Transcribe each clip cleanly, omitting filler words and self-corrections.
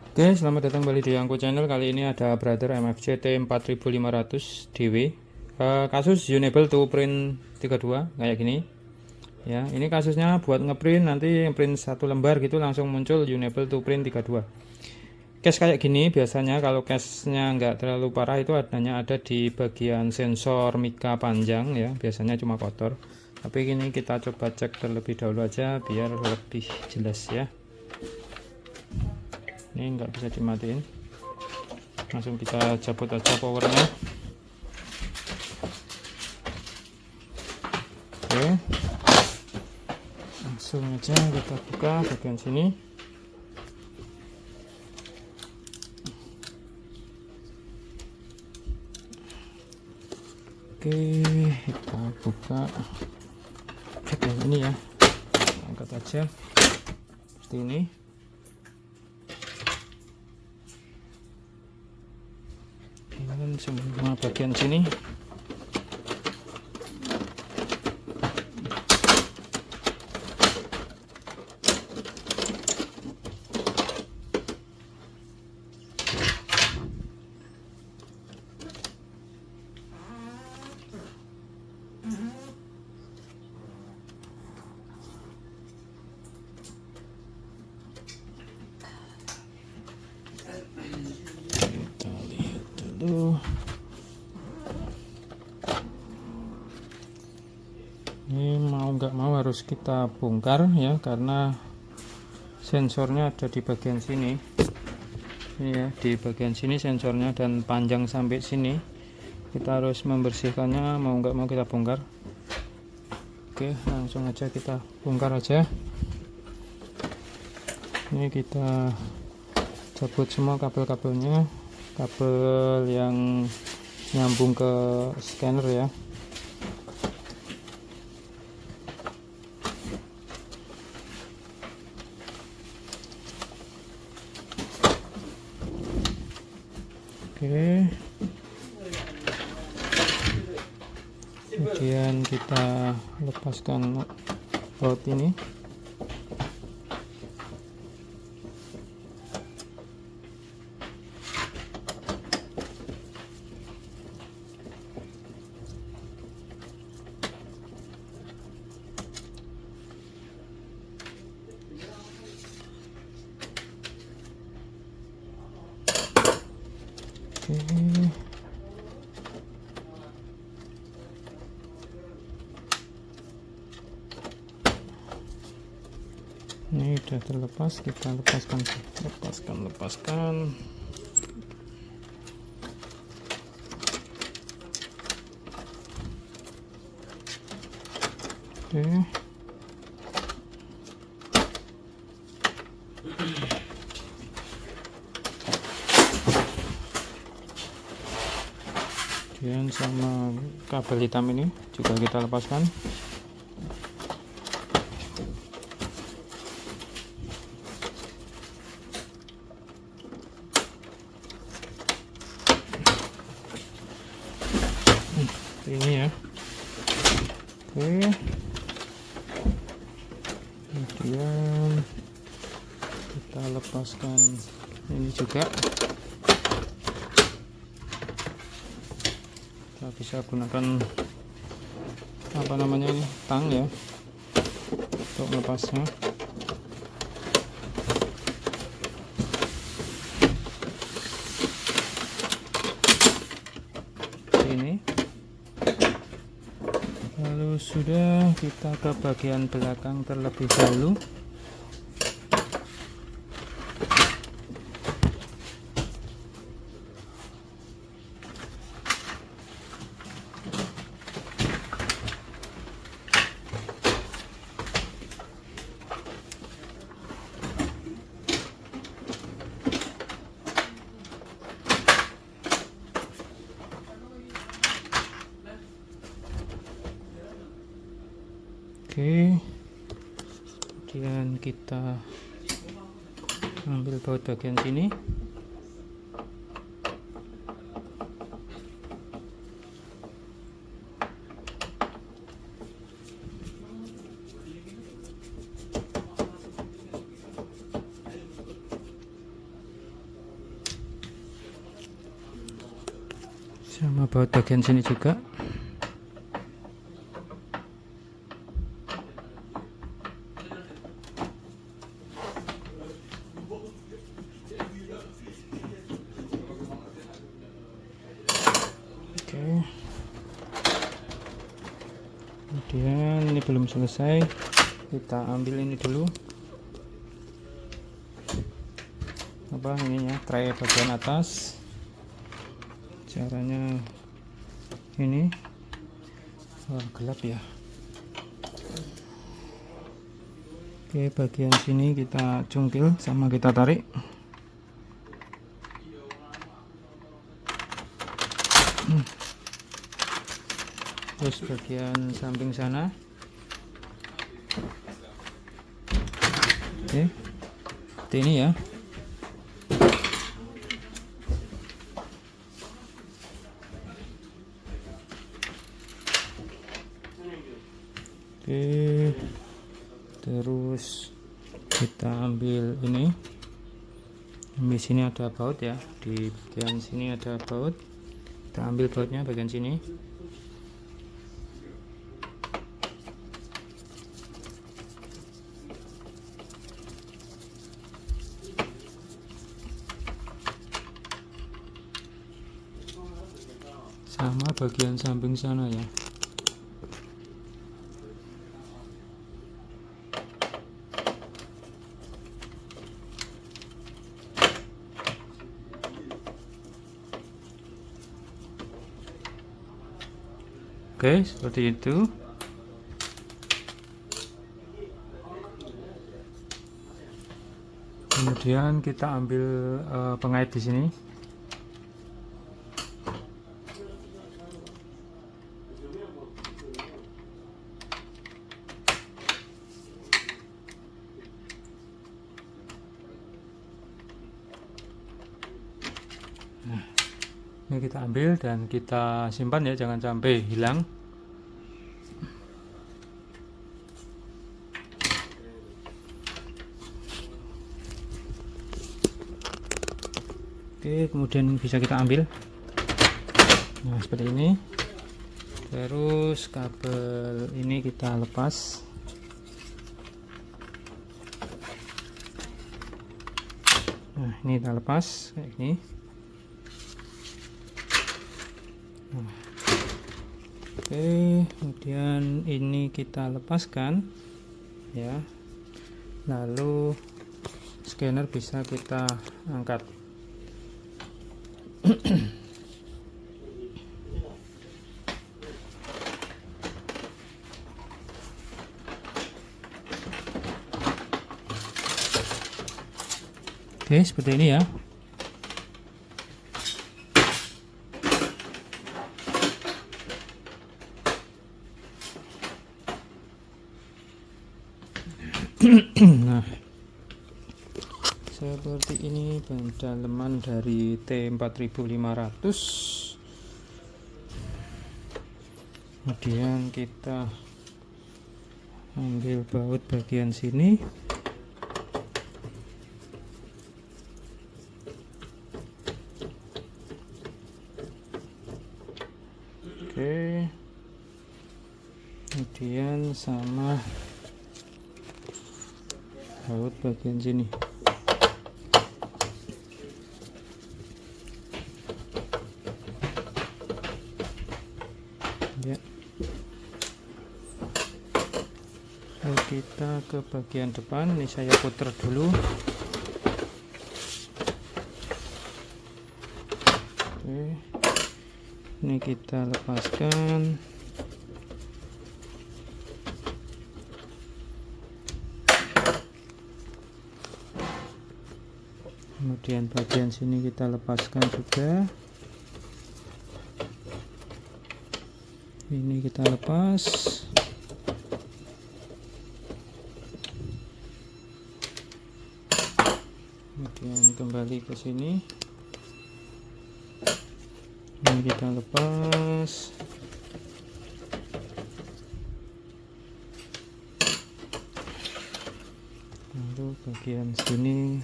Oke, selamat datang kembali di Angko Channel. Kali ini ada Brother MFC T4500 DW. Kasus unable to print 32 kayak gini. Ya, ini kasusnya buat ngeprint, nanti print satu lembar gitu langsung muncul unable to print 32. Case kayak gini biasanya kalau case-nya nggak terlalu parah itu adanya ada di bagian sensor mika panjang ya, biasanya cuma kotor. Tapi ini kita coba cek terlebih dahulu aja biar lebih jelas ya. Ini nggak bisa dimatiin, langsung kita cabut aja powernya. Oke, langsung aja kita buka bagian sini. Oke, kita buka bagian ini ya, angkat aja seperti ini. Dan semua bagian sini kita lihat dulu. Ini mau nggak mau harus kita bongkar ya, karena sensornya ada di bagian sini. Ini ya, di bagian sini sensornya dan panjang sampai sini. Kita harus membersihkannya, mau nggak mau kita bongkar. Oke, langsung aja kita bongkar aja. Ini kita cabut semua kabel-kabelnya, kabel yang nyambung ke scanner ya. Oke, kemudian kita lepaskan baut ini. Oke, ini udah terlepas, kita lepaskan. Oke, kemudian sama kabel hitam ini juga kita lepaskan. Ini ya. Oke, kemudian kita lepaskan ini juga. Kita bisa gunakan apa namanya ini, tang ya, untuk melepasnya. Ini lalu sudah, kita ke bagian belakang terlebih dahulu. Oke, kemudian kita ambil baut bagian sini. sama baut bagian sini juga. Oke, kemudian ini belum selesai, kita ambil ini dulu apa ininya, tray bagian atas. Caranya ini gelap ya. Oke, bagian sini kita cungkil sama kita tarik. Terus bagian samping sana. Oke, seperti ini ya. Oke, terus kita ambil ini. Di sini ada baut ya, di bagian sini ada baut. Kita ambil bautnya bagian sini. Sama bagian samping sana ya. Oke, seperti itu. Kemudian kita ambil pengait di sini. Nah, ini kita ambil dan kita simpan ya, jangan sampai hilang. Oke, kemudian bisa kita ambil. Nah, seperti ini. Terus kabel ini kita lepas. Nah, ini kita lepas kayak gini. Nah, oke, kemudian ini kita lepaskan ya. Lalu scanner bisa kita angkat. Oke, seperti ini ya. Nah, seperti ini pendalaman dari T4500. Kemudian kita ambil baut bagian sini. Oke, kemudian sama baut bagian sini. Ya, lalu kita ke bagian depan. Ini saya putar dulu. Oke, ini kita lepaskan. Kemudian bagian sini kita lepaskan juga. Ini kita lepas. Kemudian kembali ke sini. Ini kita lepas. Lalu bagian sini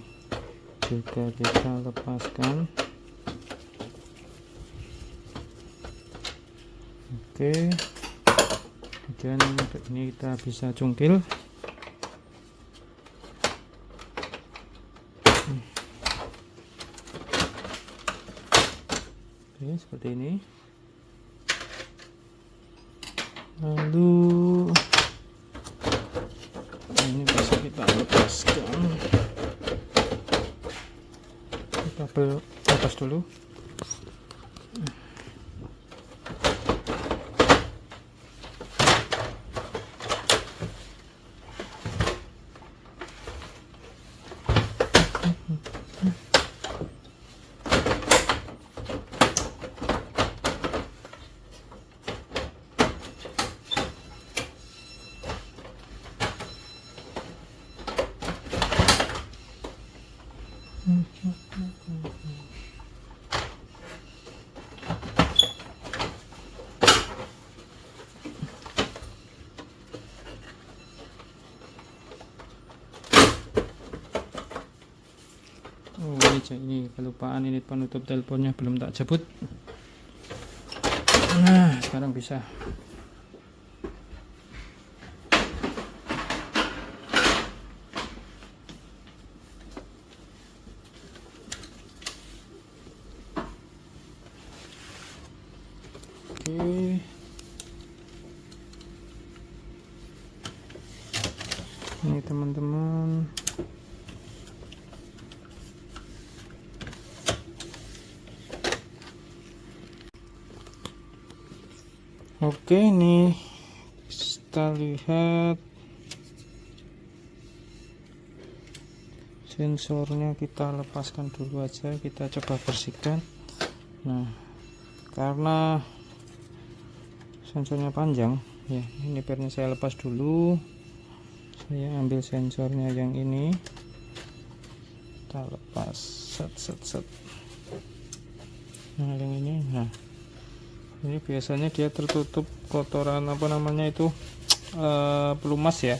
juga kita lepaskan. Oke, kemudian ini kita bisa cungkil. Oke, seperti ini. Lalu ini bisa kita lepaskan. Kabel atas dulu. Oh ini kelupaan, ini penutup teleponnya belum tak jeput. Nah sekarang bisa. Oke, ini teman-teman, oke, ini kita lihat sensornya, kita lepaskan dulu aja, kita coba bersihkan. Nah karena sensornya panjang ya, ini pernya saya lepas dulu. Saya ambil sensornya yang ini, kita lepas, set. Nah yang ini, nah ini biasanya dia tertutup kotoran apa namanya itu, pelumas ya.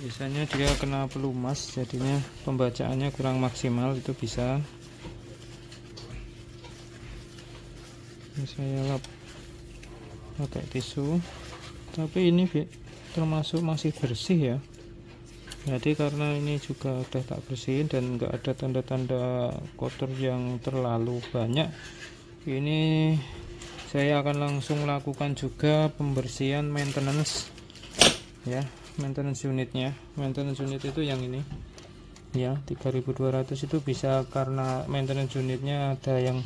Biasanya dia kena pelumas, jadinya pembacaannya kurang maksimal, itu bisa. Ini saya lap pakai tisu, tapi ini termasuk masih bersih ya. Jadi karena ini juga udah tak bersihin dan enggak ada tanda-tanda kotor yang terlalu banyak, ini saya akan langsung lakukan juga pembersihan maintenance ya, maintenance unitnya. Maintenance unit itu yang ini ya, 3200 itu bisa karena maintenance unitnya ada yang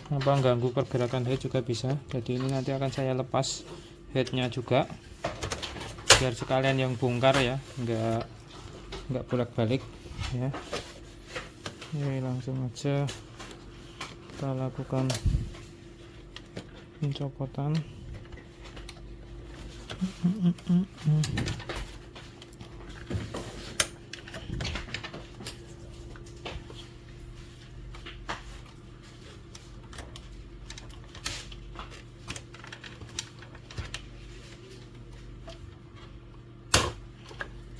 ganggu pergerakan head juga bisa. Jadi ini nanti akan saya lepas headnya juga, biar sekalian yang bongkar ya, enggak bolak-balik ya. Ini langsung aja kita lakukan pencopotan.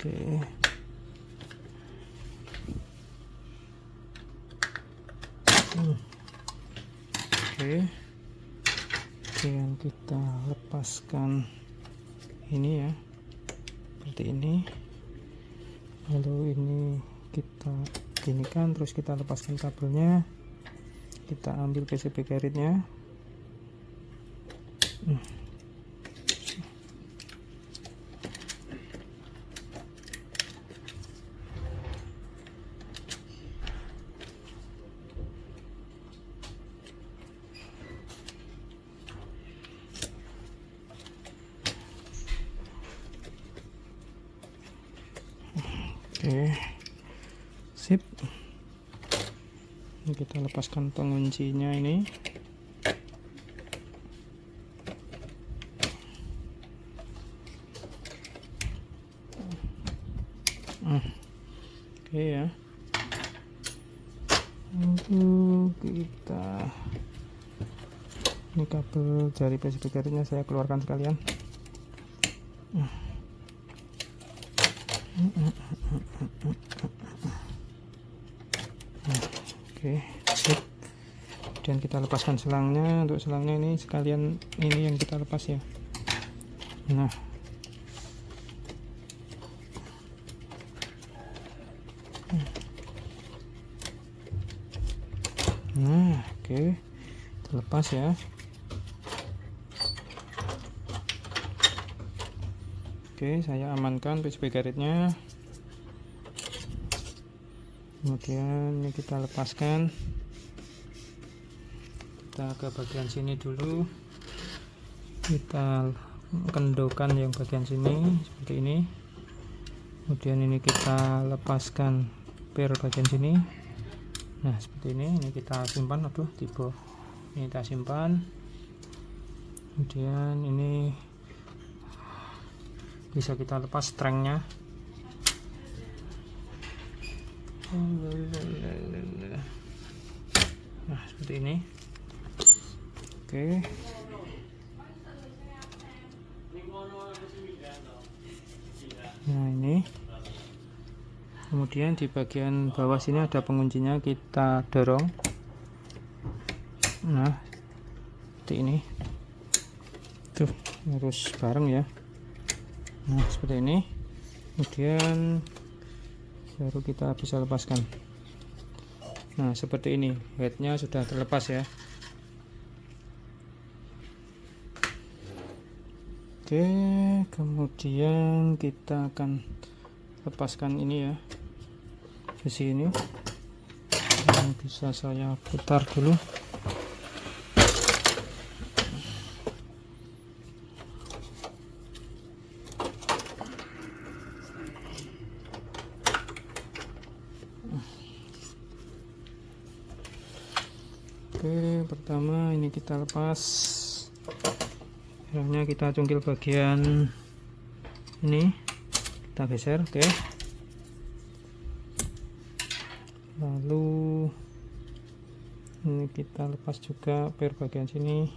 Oke. Oke. Kemudian kita lepaskan ini ya, seperti ini. Lalu ini kita ginikan, terus kita lepaskan kabelnya. Kita ambil PCB carrier-nya. Oke, sip. Ini kita lepaskan penguncinya ini. Oke ya. Untuk kita, ini kabel dari PCB carrier-nya saya keluarkan sekalian. Oke, sip. Kemudian kita lepaskan selangnya. Untuk selangnya ini sekalian ini yang kita lepas ya. Nah, oke, terlepas ya. Oke, saya amankan PCB karetnya. Kemudian ini kita lepaskan. Kita ke bagian sini dulu. Kita kendokan yang bagian sini seperti ini. Kemudian ini kita lepaskan per bagian sini. Nah, seperti ini. Ini kita simpan. Aduh, tiba. Ini kita simpan. Kemudian ini bisa kita lepas strengnya. Nah, seperti ini. Oke. Nah, ini. Kemudian di bagian bawah sini ada penguncinya, kita dorong. Nah, seperti ini. Tuh, harus bareng ya. Nah, seperti ini. Kemudian baru kita bisa lepaskan. Nah, seperti ini. Headnya sudah terlepas ya. Oke, kemudian kita akan lepaskan ini ya, besi ini. Yang bisa saya putar dulu. Oke, pertama ini kita lepas. Akhirnya kita cungkil bagian ini, kita geser. Oke, lalu ini kita lepas juga per bagian sini.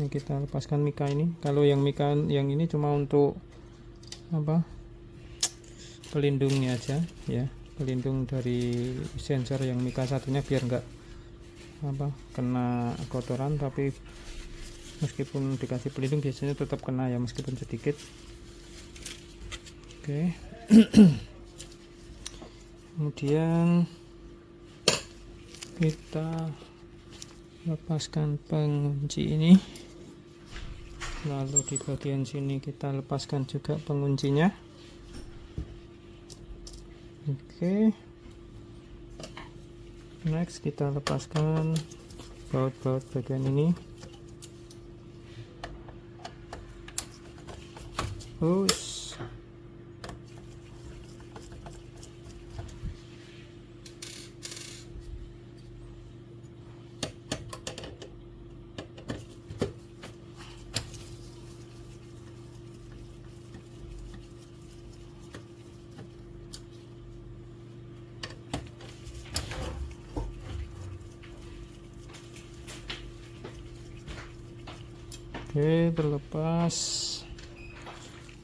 Ini kita lepaskan mika ini. Kalau yang mika yang ini cuma untuk apa, pelindungnya aja ya, pelindung dari sensor yang mika satunya biar enggak apa kena kotoran, tapi meskipun dikasih pelindung biasanya tetap kena ya, meskipun sedikit. Oke. Kemudian kita lepaskan pengunci ini, lalu di bagian sini kita lepaskan juga penguncinya. Oke, next kita lepaskan baut-baut bagian ini. Push. Oke, terlepas.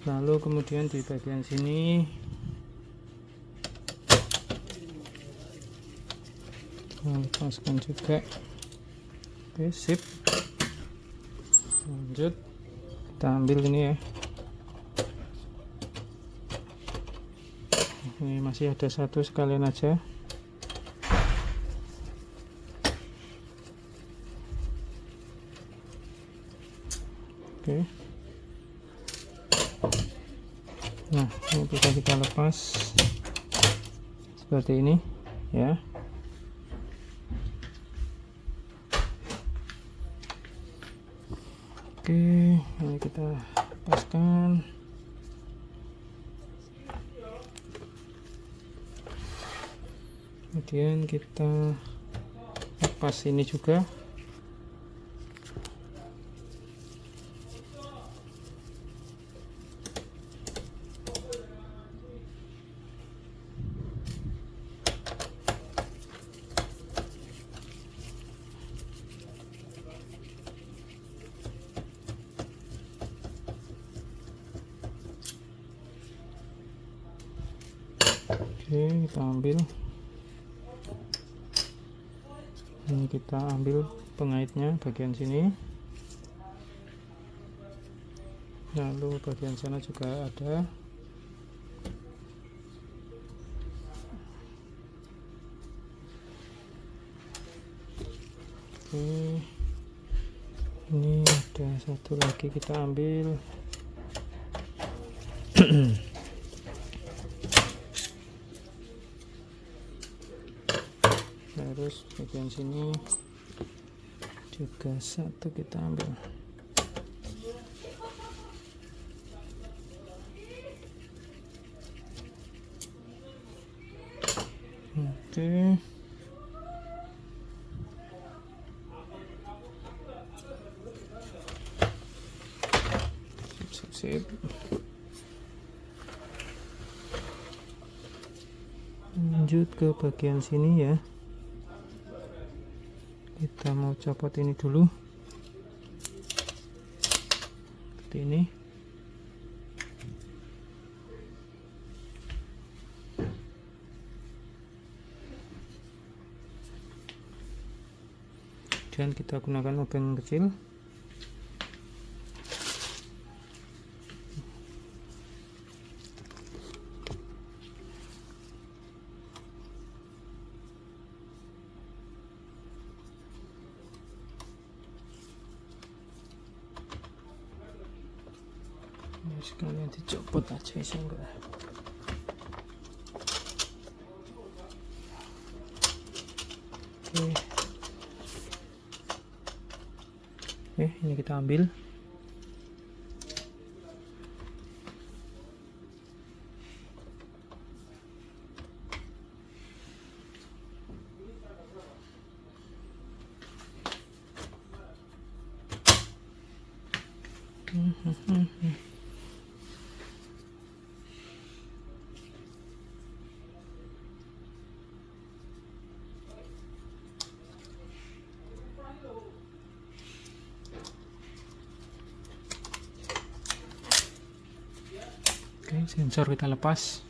Lalu kemudian di bagian sini kita lepaskan juga. Oke, sip. Lanjut, kita ambil ini ya. Ini masih ada satu, sekalian aja. Oke. Nah, ini bisa kita lepas seperti ini ya. Oke, ini kita lepaskan. Kemudian kita lepas ini juga. Oke, kita ambil ini, kita ambil pengaitnya bagian sini, lalu bagian sana juga ada. Oke, ini ada satu lagi, kita ambil. Terus bagian sini juga satu kita ambil. Oke. Sip. Lanjut ke bagian sini ya. Kita mau copot ini dulu. Seperti ini. Dan kita gunakan lubang kecil. Sekalian dicopot aja, bisa enggak? Oke, ini kita ambil. Oke, sensor kita lepas.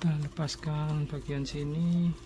Kita lepaskan bagian sini.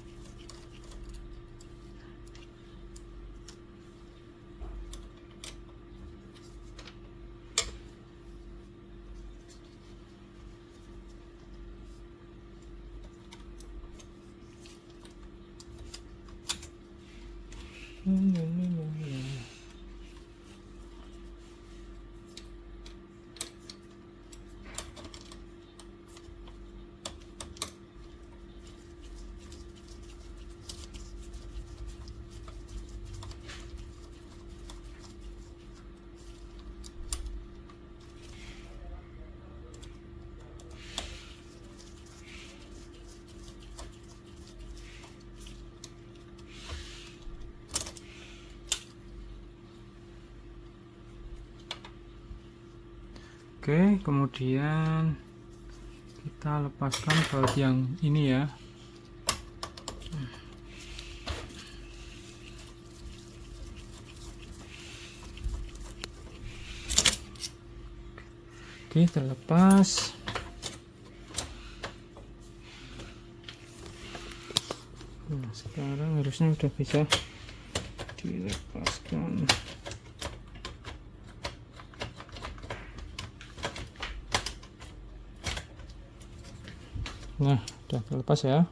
Oke, kemudian kita lepaskan baut yang ini ya. Oke, terlepas. Nah, sekarang harusnya udah bisa dilepaskan. Nah, udah terlepas ya.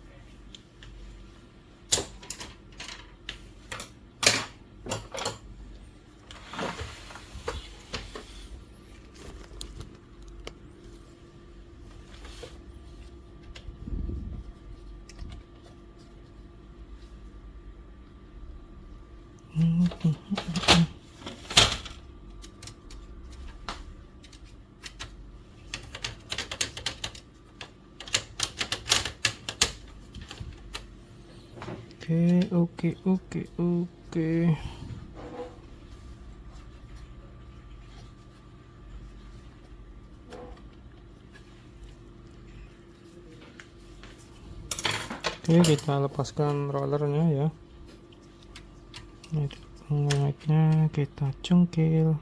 Oke. Oke, kita lepaskan rollernya ya. Ini pengawetnya kita cungkil.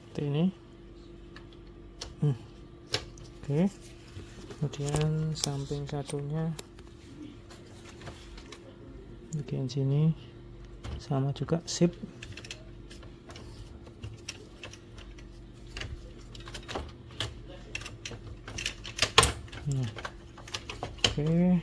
Seperti ini. Oke, kemudian samping satunya bagian sini sama juga sip. Nah, oke.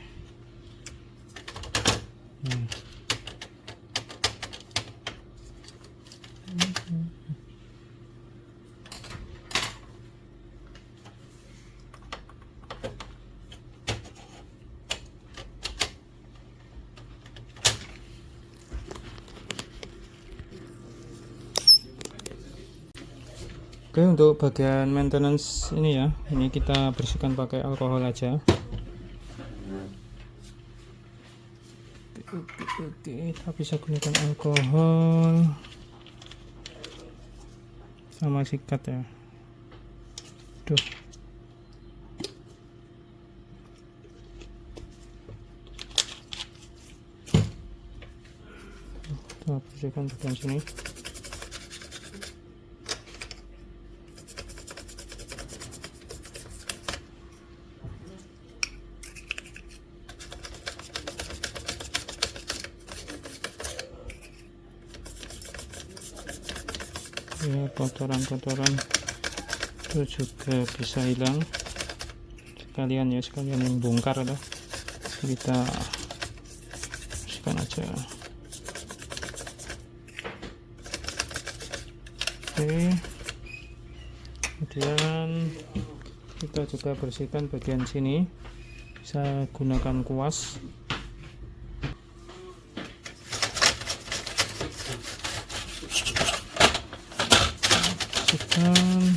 Oke, untuk bagian maintenance ini ya, ini kita bersihkan pakai alkohol aja. Oke, kita bisa gunakan alkohol sama sikat ya. Duh. Kita bersihkan bagian sini. Ya, kotoran-kotoran itu juga bisa hilang sekalian ya, sekalian yang bongkar ada kita bersihkan aja. Oke, kemudian kita juga bersihkan bagian sini, bisa gunakan kuas. Bersihkan.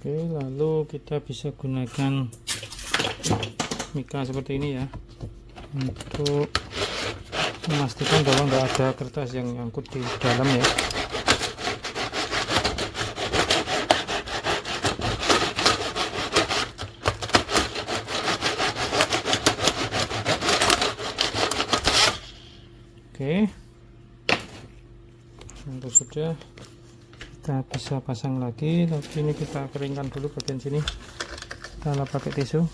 Oke, lalu kita bisa gunakan mika seperti ini ya, untuk memastikan bahwa nggak ada kertas yang nyangkut di dalam ya. Oke, untuk sudah kita bisa pasang lagi, tapi ini kita keringkan dulu bagian sini, kita lap pakai tisu.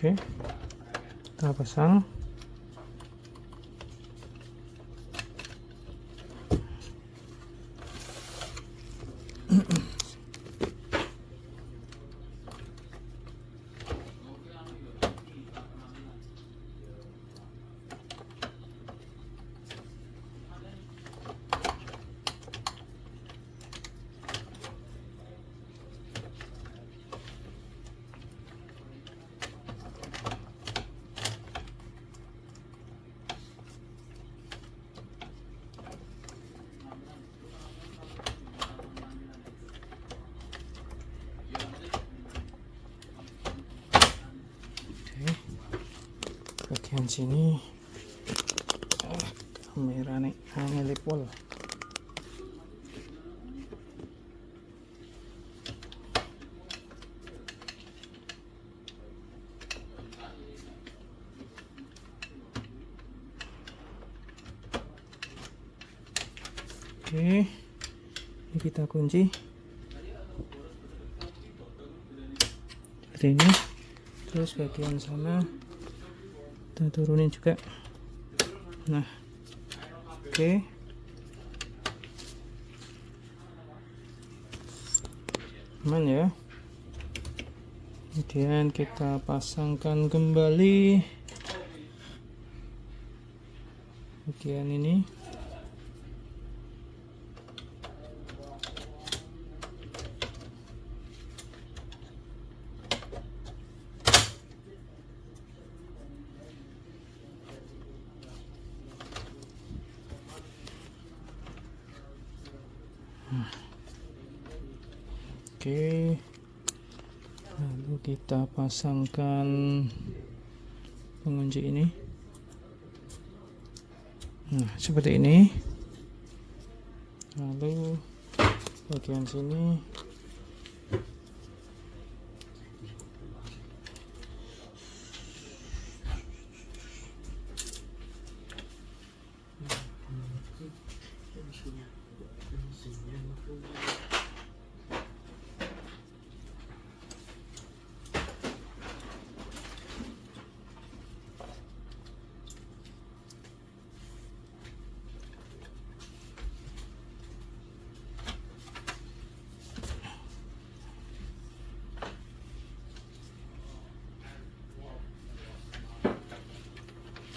Oke, kita pasang. Bagian sini kamerane angel pol. Oke, ini kita kunci seperti ini. Terus bagian sana kita turunin juga. Nah, oke, aman ya. Kemudian kita pasangkan kembali bagian ini. Oke, lalu kita pasangkan pengunci ini. Nah, seperti ini. Lalu bagian sini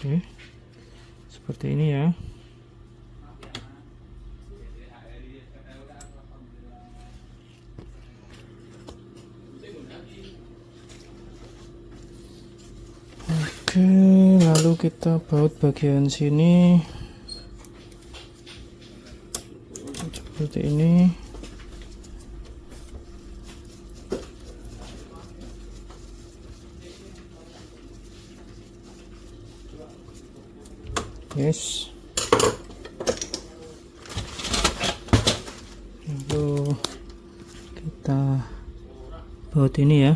oke, seperti ini ya. Oke, lalu kita baut bagian sini seperti ini. Yes. Lalu kita baut ini ya.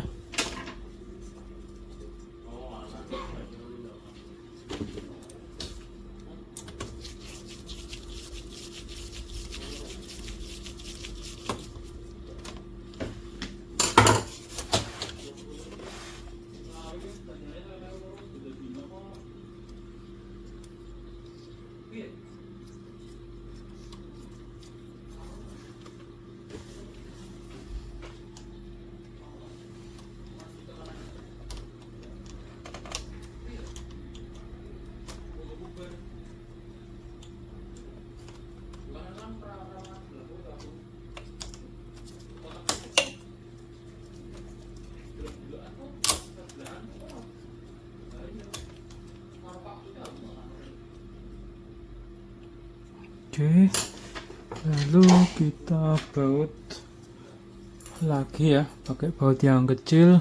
Oke, lalu kita baut lagi ya, pakai baut yang kecil.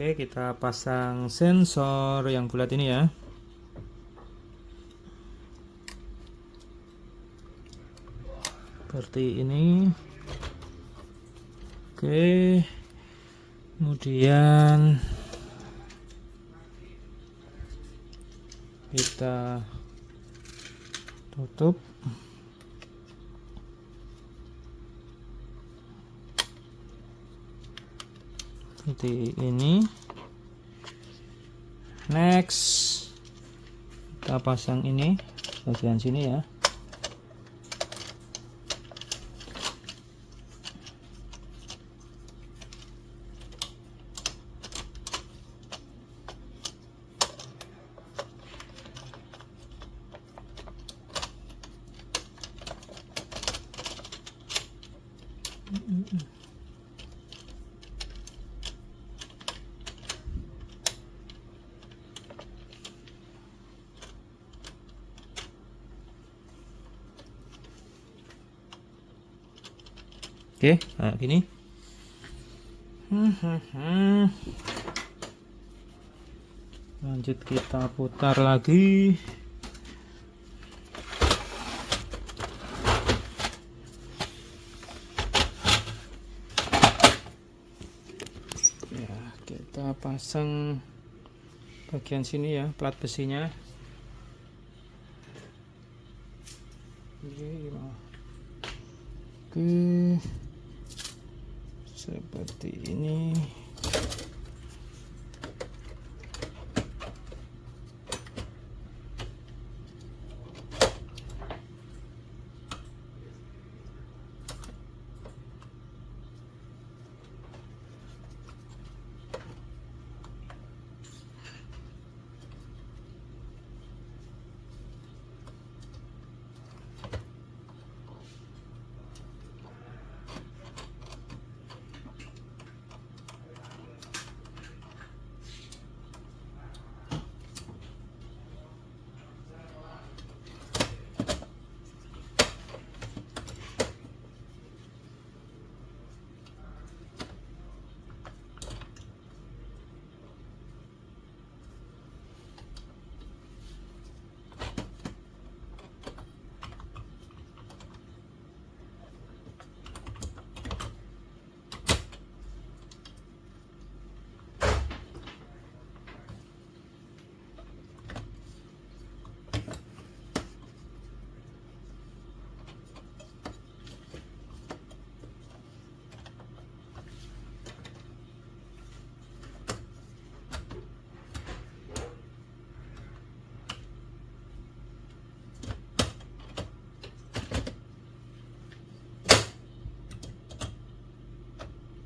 Oke, kita pasang sensor yang bulat ini ya. seperti ini. Oke, kemudian kita tutup. Seperti ini. Next, kita pasang ini bagian sini ya. Oke, nah gini. Lanjut kita putar lagi. Ya, kita pasang bagian sini ya, plat besinya. Oke, seperti ini.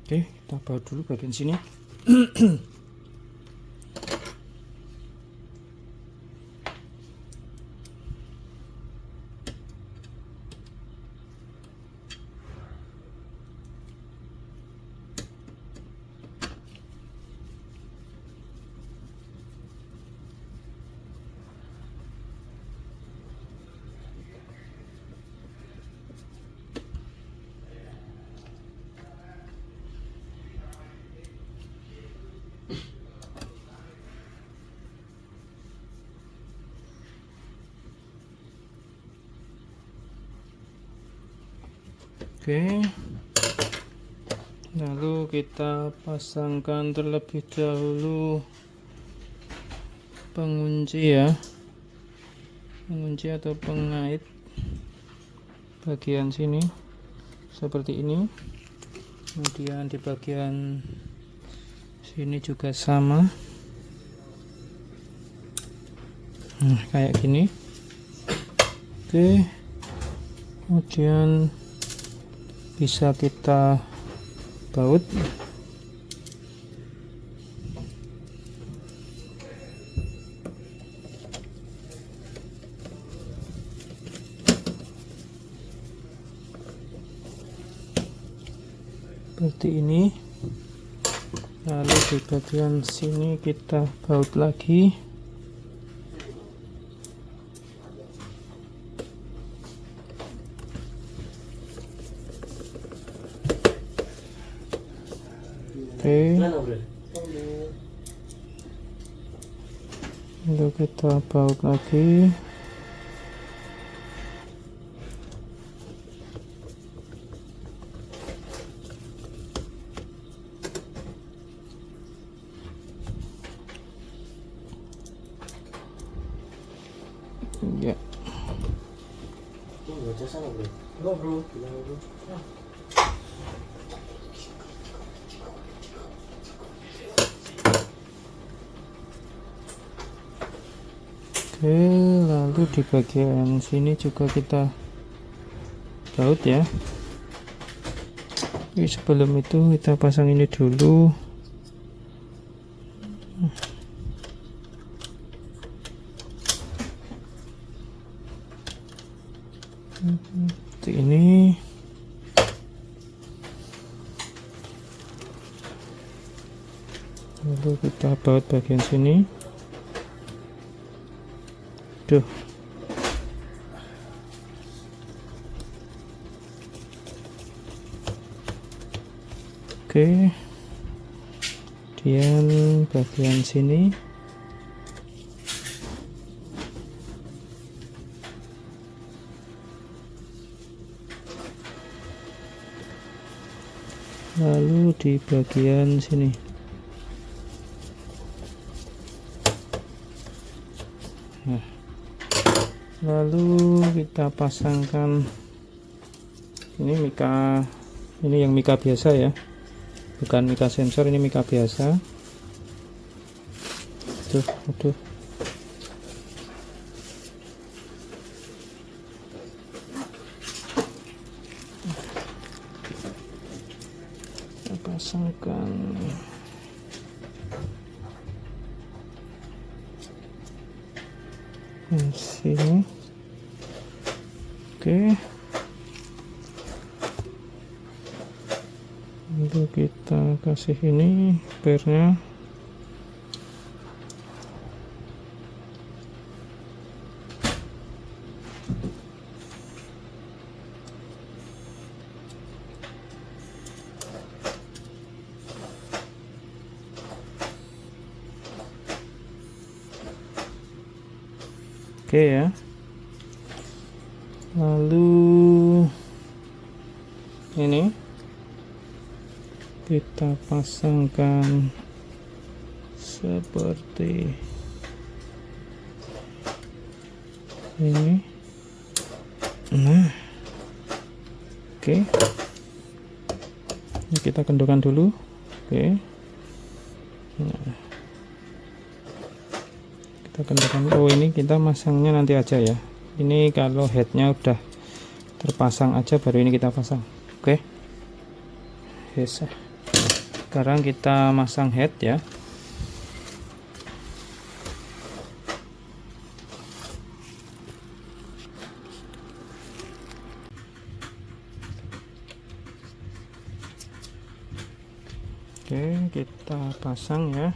Oke, kita baut dulu bagian sini. Oke, lalu kita pasangkan terlebih dahulu pengunci ya, pengunci atau pengait bagian sini seperti ini. Kemudian di bagian sini juga sama, nah kayak gini. Oke, kemudian bisa kita baut. Seperti ini. Lalu di bagian sini kita baut lagi. Oke, lalu kita baut lagi. Ya. Baca sana bro. Enggak bro. Bilang bro. Oke, lalu di bagian sini juga kita baut ya. Oke, sebelum itu kita pasang ini dulu. Seperti ini. Lalu kita baut bagian sini. Duh. Oke. Kemudian bagian sini. Lalu di bagian sini. Nah, lalu kita pasangkan ini mika, ini yang mika biasa ya, bukan mika sensor, ini mika biasa. Aduh. Kita pasangkan di sini. Oke. Lalu kita kasih ini pernya. Oke ya. Lalu ini kita pasangkan seperti ini. Nah, oke. Ini kita kendorkan dulu. Oke. Nah, kita kendorkan. Oh, ini kita masangnya nanti aja ya. Ini kalau headnya udah terpasang aja, baru ini kita pasang. Oke. Yes. Sekarang kita masang head ya. Oke, kita pasang ya.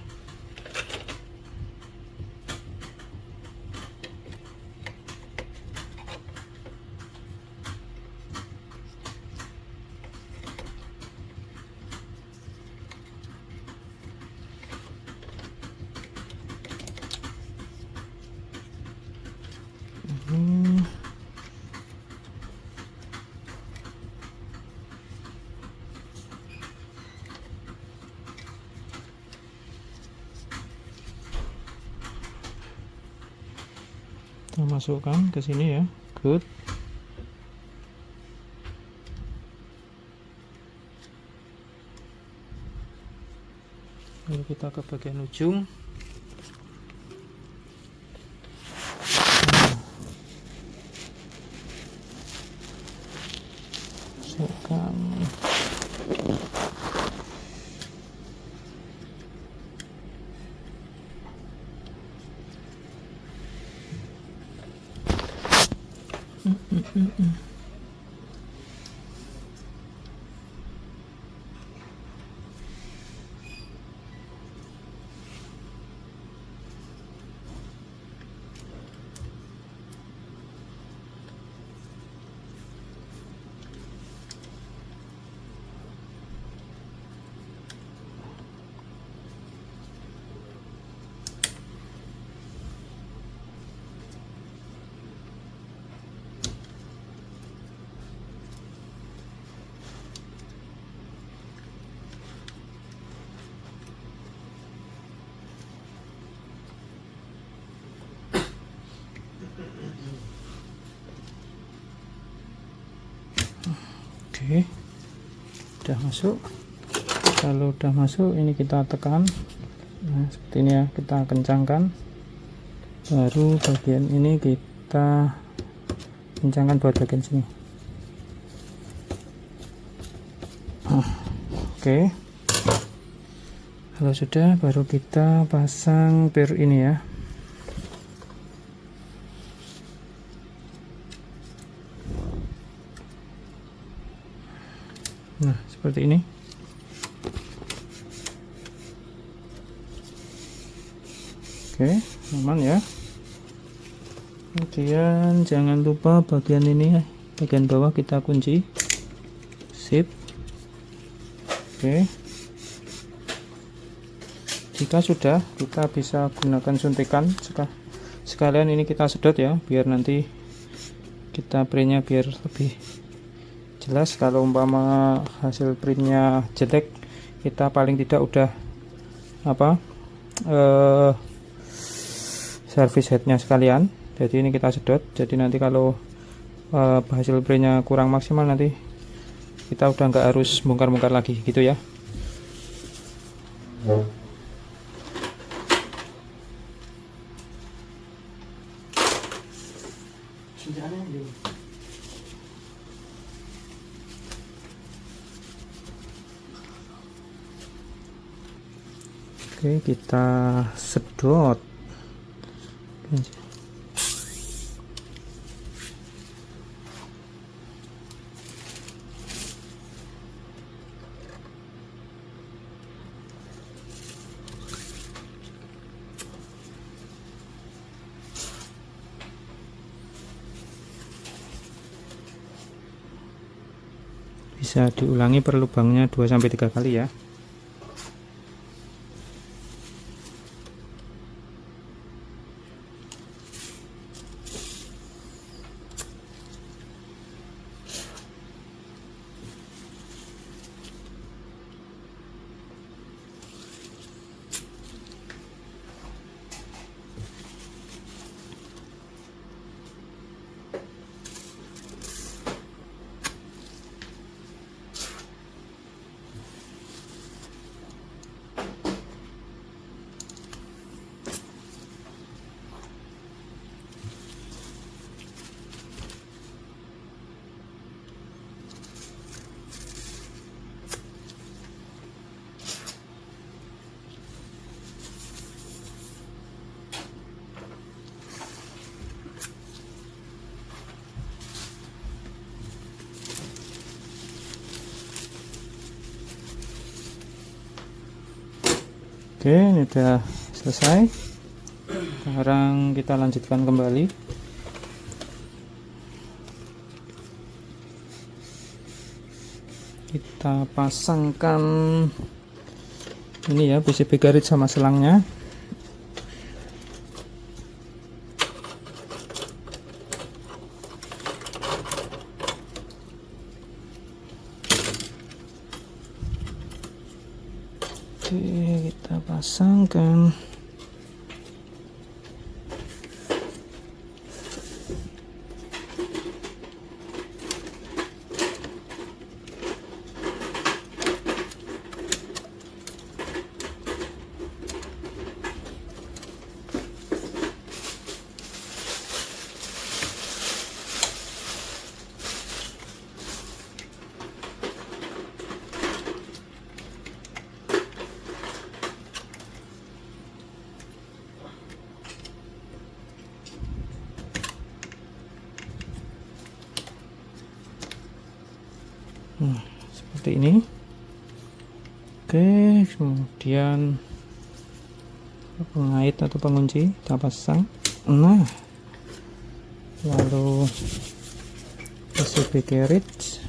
Kita masukkan ke sini ya. Good. Lalu kita ke bagian ujung. Masukkan. Oke, udah masuk. Kalau udah masuk, ini kita tekan. Nah, seperti ini ya, kita kencangkan. Baru bagian ini kita kencangkan buat bagian sini. Oke, kalau sudah, baru kita pasang pir ini ya. Nah, seperti ini. Oke, aman ya. Kemudian jangan lupa bagian ini, bagian bawah kita kunci. Sip. Oke. Jika sudah, kita bisa gunakan suntikan. Sekalian ini kita sedot ya, biar nanti kita printnya biar lebih jelas. Kalau umpama hasil printnya jelek, kita paling tidak udah service headnya sekalian. Jadi ini kita sedot, jadi nanti kalau hasil printnya kurang maksimal, nanti kita udah nggak harus bongkar-bongkar lagi gitu ya. Oke, kita sedot. Bisa diulangi per lubangnya 2-3 kali ya. Oke, ini udah selesai. Sekarang kita lanjutkan kembali. Kita pasangkan ini ya, PCB garis sama selangnya. Oke, kita pasangkan. Seperti ini. Oke, kemudian pengait atau pengunci kita pasang. Nah, lalu PCB carriage.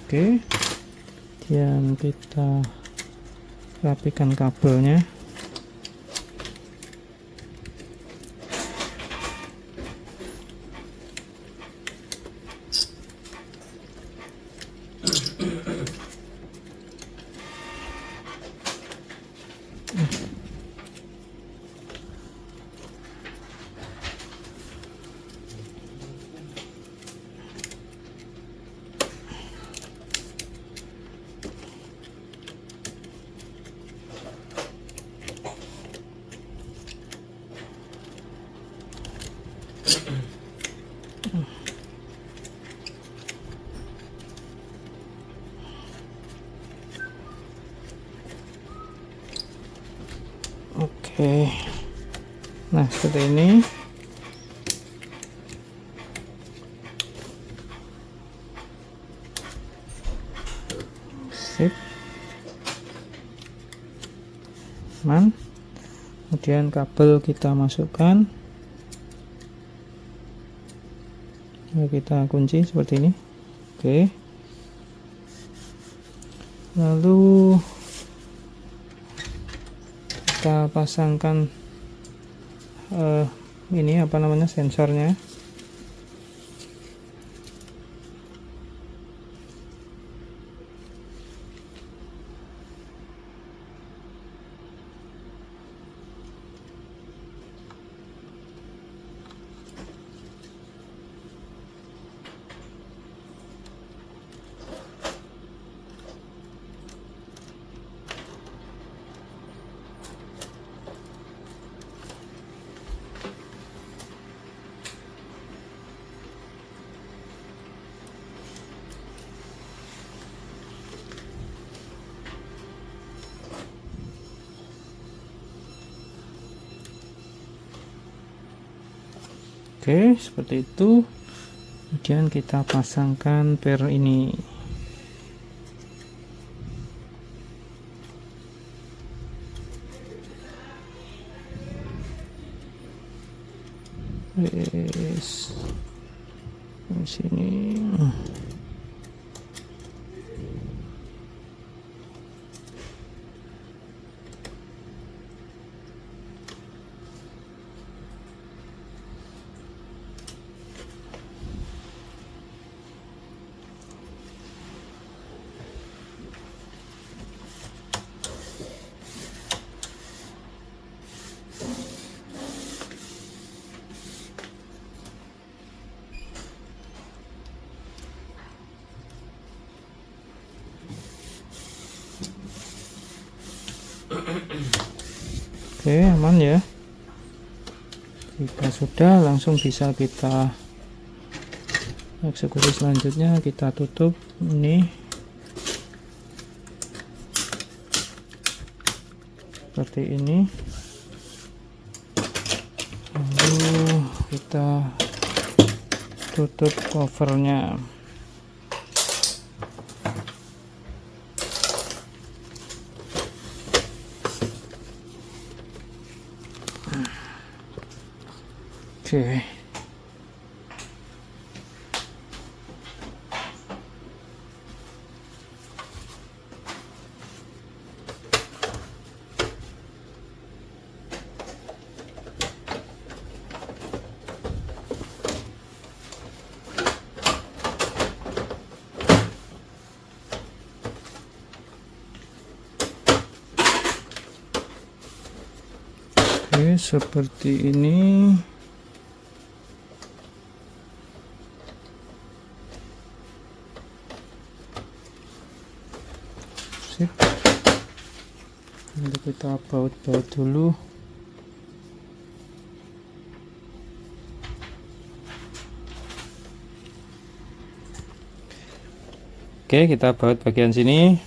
Oke, kemudian kita rapikan kabelnya. Oke, nah seperti ini. Sip, aman. Kemudian kabel kita masukkan, kita kunci seperti ini. Oke, lalu kita pasangkan ini apa namanya, sensornya. Oke, seperti itu. Kemudian kita pasangkan per ini. Yes. Di sini. Oke, aman ya. Jika sudah, langsung bisa kita eksekusi. Selanjutnya kita tutup ini seperti ini, lalu kita tutup covernya. Oke. Oke, seperti ini. Sip. Nanti kita baut-baut dulu. Oke, kita baut bagian sini.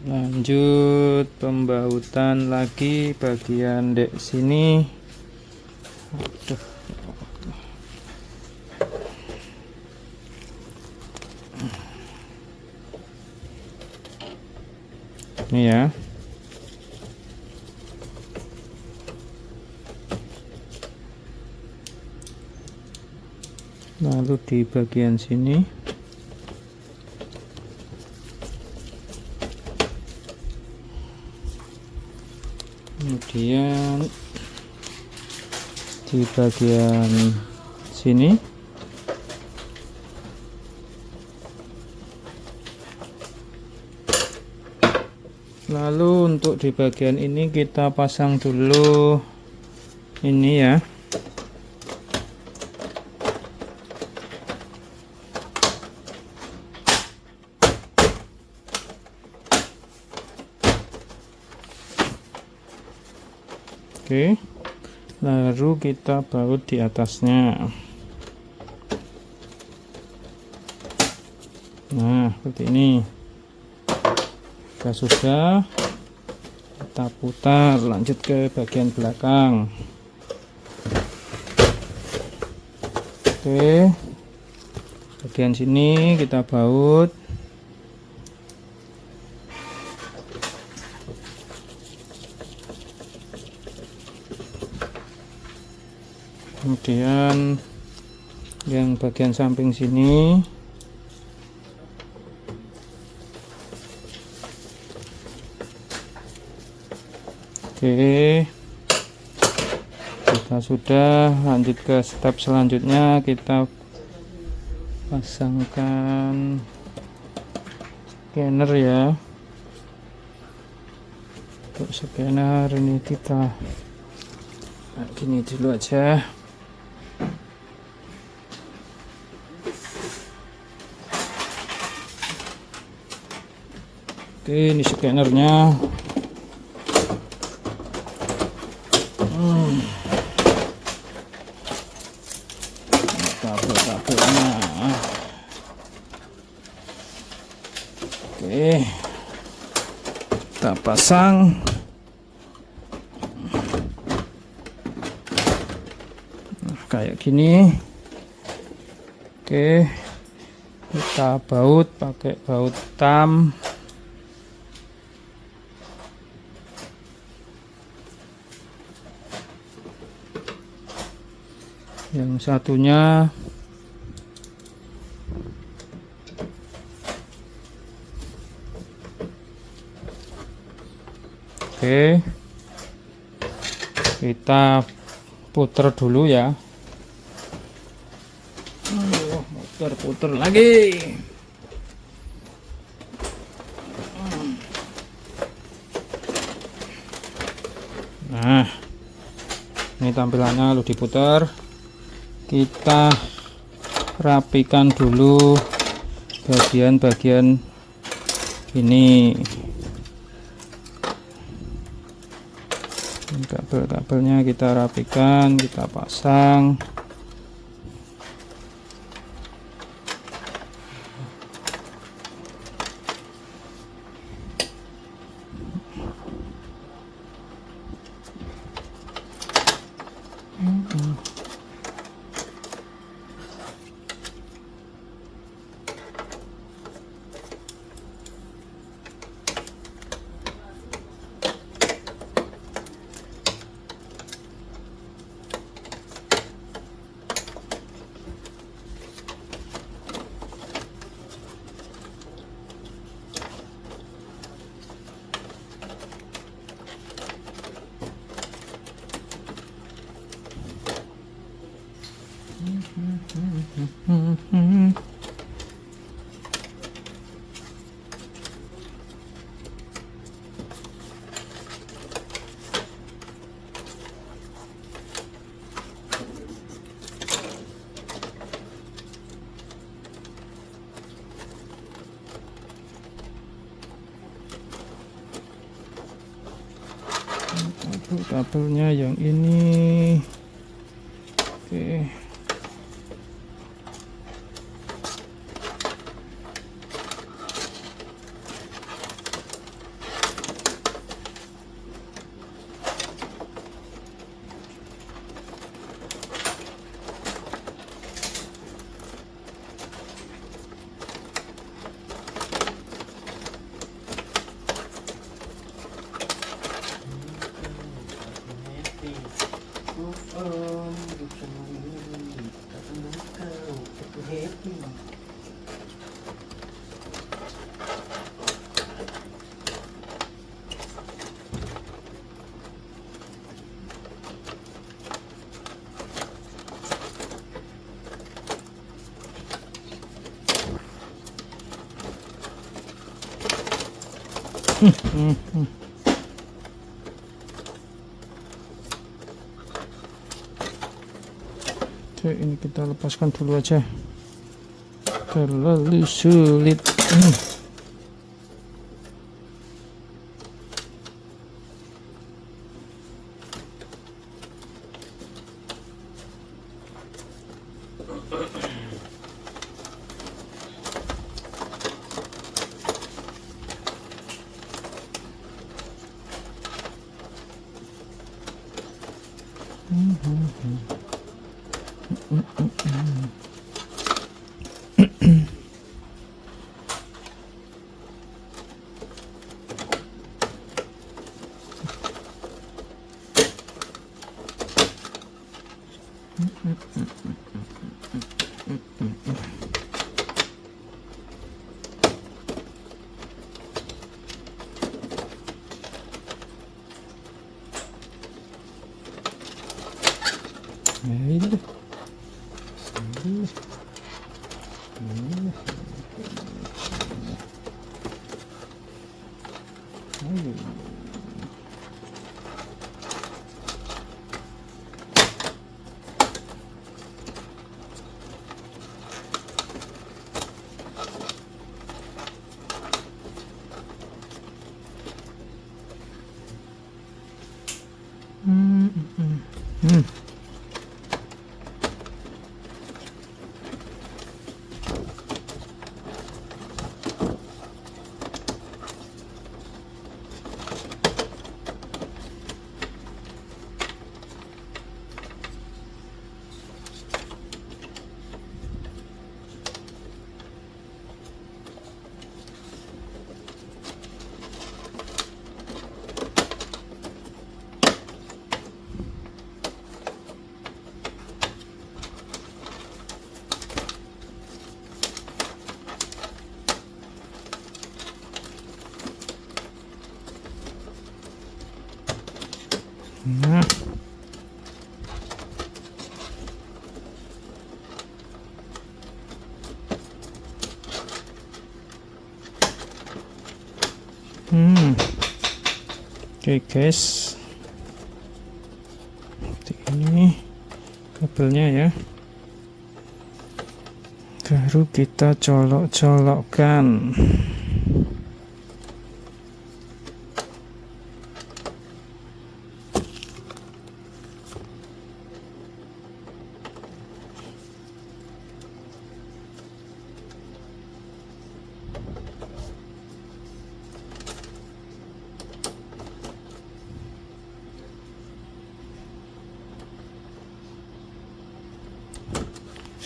Lanjut pembautan lagi bagian dek sini. Aduh. Ini ya. Lalu di bagian sini. Kemudian di bagian sini. Lalu untuk di bagian ini kita pasang dulu ini ya. Oke, lalu kita baut di atasnya. Nah, seperti ini. Jika sudah, kita putar, lanjut ke bagian belakang. Oke, bagian sini kita baut. Kemudian yang bagian samping sini oke, kita sudah. Lanjut ke step selanjutnya, kita pasangkan scanner ya. Untuk scanner ini kita gini dulu aja. Oke, ini scannernya. Kabel-kabelnya. Oke, kita pasang. Nah, kayak gini. Oke, kita baut pakai baut tam. Yang satunya oke, kita putar dulu ya. Putar lagi. Nah, ini tampilannya lalu diputar. Kita rapikan dulu bagian-bagian ini. Kabel-kabelnya kita rapikan, kita pasang. Kabelnya yang ini. Oke. Oke, ini kita lepaskan dulu aja, terlalu sulit. Ini. Nah, oke guys, seperti ini kabelnya ya, baru kita colok-colokkan.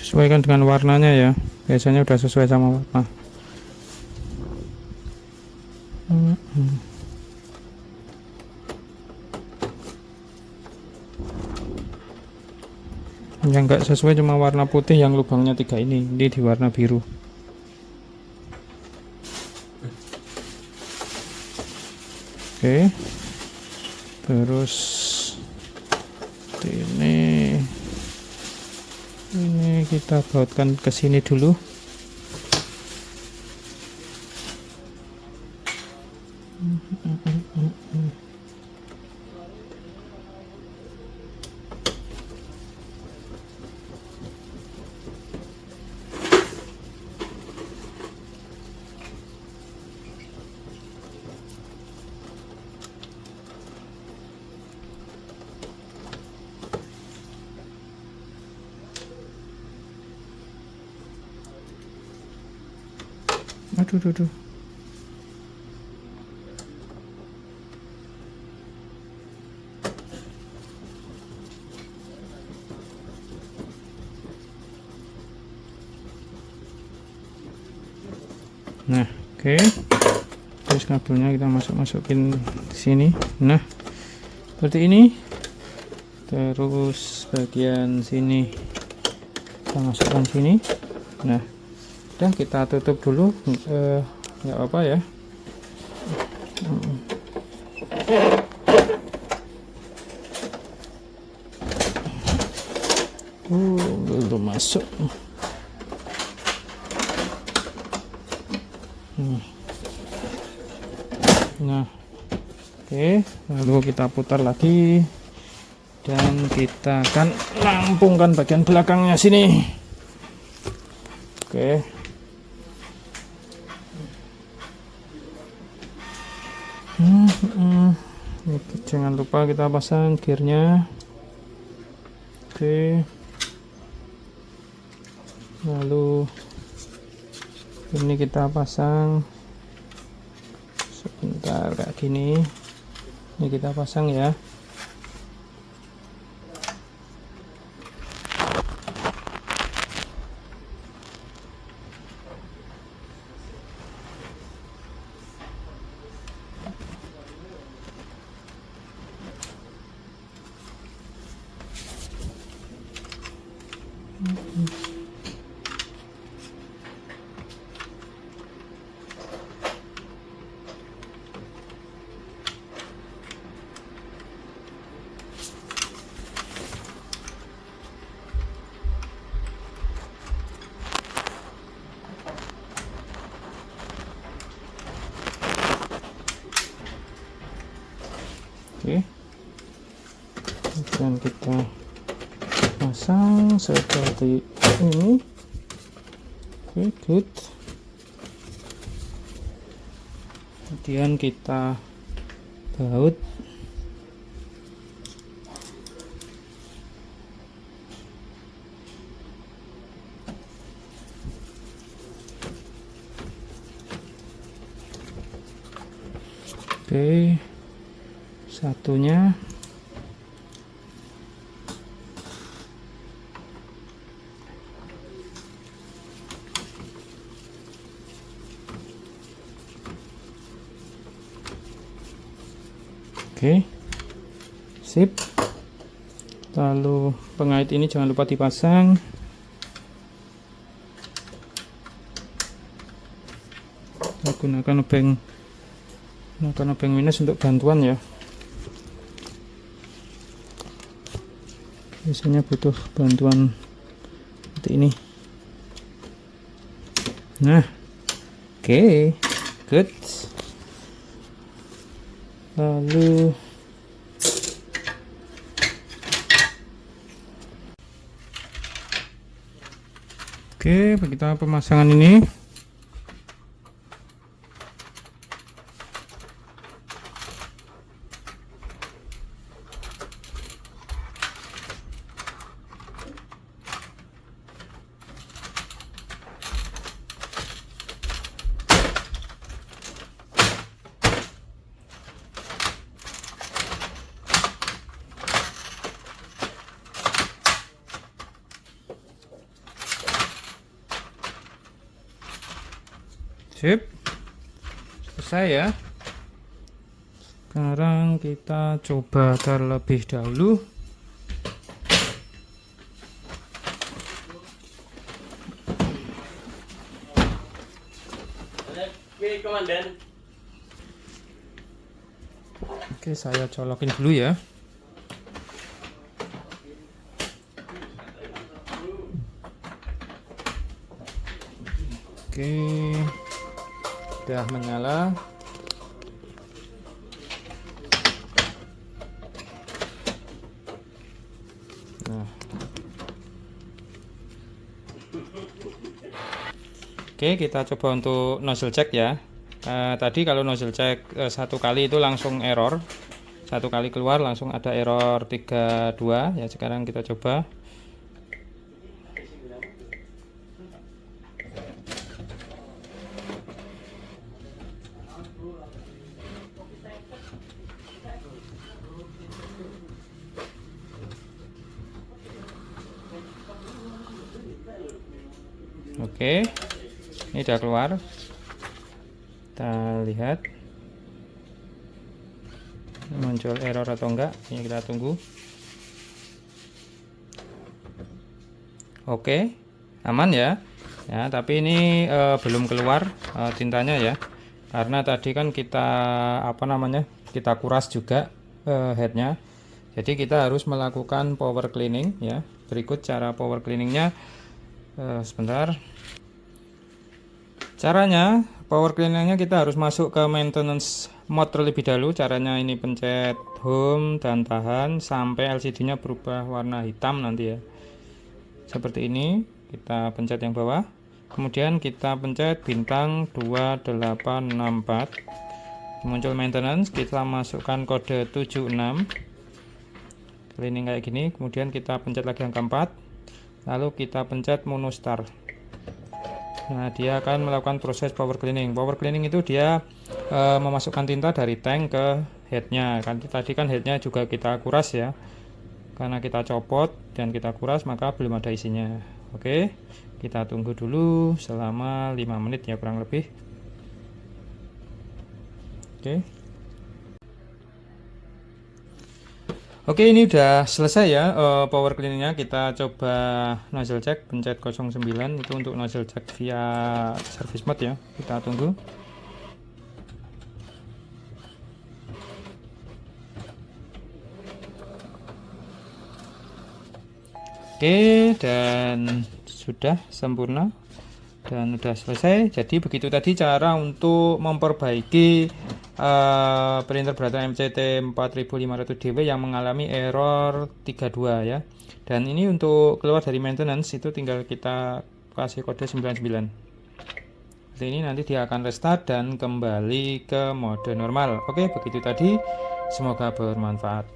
Sesuaikan dengan warnanya ya, biasanya udah sesuai sama warna. Yang enggak sesuai cuma warna putih yang lubangnya 3 ini di warna biru. Oke, terus ini kita bautkan ke sini dulu. Aduh. Nah, oke. Terus kabelnya kita masukin di sini. Nah, seperti ini. Terus bagian sini kita masukkan sini. Nah, udah kita tutup dulu, nggak apa-apa ya. Belum masuk. Nah, oke, lalu kita putar lagi dan kita akan rampungkan bagian belakangnya sini. Oke. Jangan lupa kita pasang gearnya. Oke, lalu ini kita pasang sebentar kayak gini. Ini kita pasang ya. Oke, kemudian kita pasang seperti ini. Oke, good. Kemudian kita baut. Oke, satunya. Oke, sip. Lalu pengait ini jangan lupa dipasang. Kita gunakan obeng minus untuk bantuan ya. Biasanya butuh bantuan seperti ini. Nah, oke, good. Lalu oke, kita pemasangan ini. Sip, selesai ya. Sekarang kita coba terlebih dahulu. Oke, saya colokin dulu ya. Oke, udah menyala. Nah, oke, kita coba untuk nozzle check ya. Tadi kalau nozzle check satu kali itu langsung error, satu kali keluar langsung ada error 32 ya. Sekarang kita coba. Oke, ini udah keluar. Kita lihat muncul error atau enggak. Ini kita tunggu. Oke, aman ya. Ya, tapi ini belum keluar tintanya ya. Karena tadi kan kita kita kuras juga headnya. Jadi kita harus melakukan power cleaning ya. Berikut cara power cleaningnya. Sebentar. Caranya power cleaningnya kita harus masuk ke maintenance mode terlebih dahulu. Caranya ini pencet home dan tahan sampai LCD-nya berubah warna hitam nanti ya. Seperti ini. Kita pencet yang bawah. Kemudian kita pencet bintang 2864. Muncul maintenance. Kita masukkan kode 76. Cleaning kayak gini. Kemudian kita pencet lagi angka 4. Lalu kita pencet monostar. Nah, dia akan melakukan proses power cleaning. Power cleaning itu dia memasukkan tinta dari tank ke headnya. Tadi kan headnya juga kita kuras ya. Karena kita copot dan kita kuras maka belum ada isinya. Oke, kita tunggu dulu selama 5 menit ya kurang lebih. Oke. Oke, ini udah selesai ya power cleaningnya. Kita coba nozzle check, pencet 09 itu untuk nozzle check via service mode ya. Kita tunggu. Oke, dan sudah sempurna dan sudah selesai. Jadi begitu tadi cara untuk memperbaiki printer Brother MCT 4500DW yang mengalami error 32 ya. Dan ini untuk keluar dari maintenance itu tinggal kita kasih kode 99. Seperti ini, nanti dia akan restart dan kembali ke mode normal. Oke, begitu tadi. Semoga bermanfaat.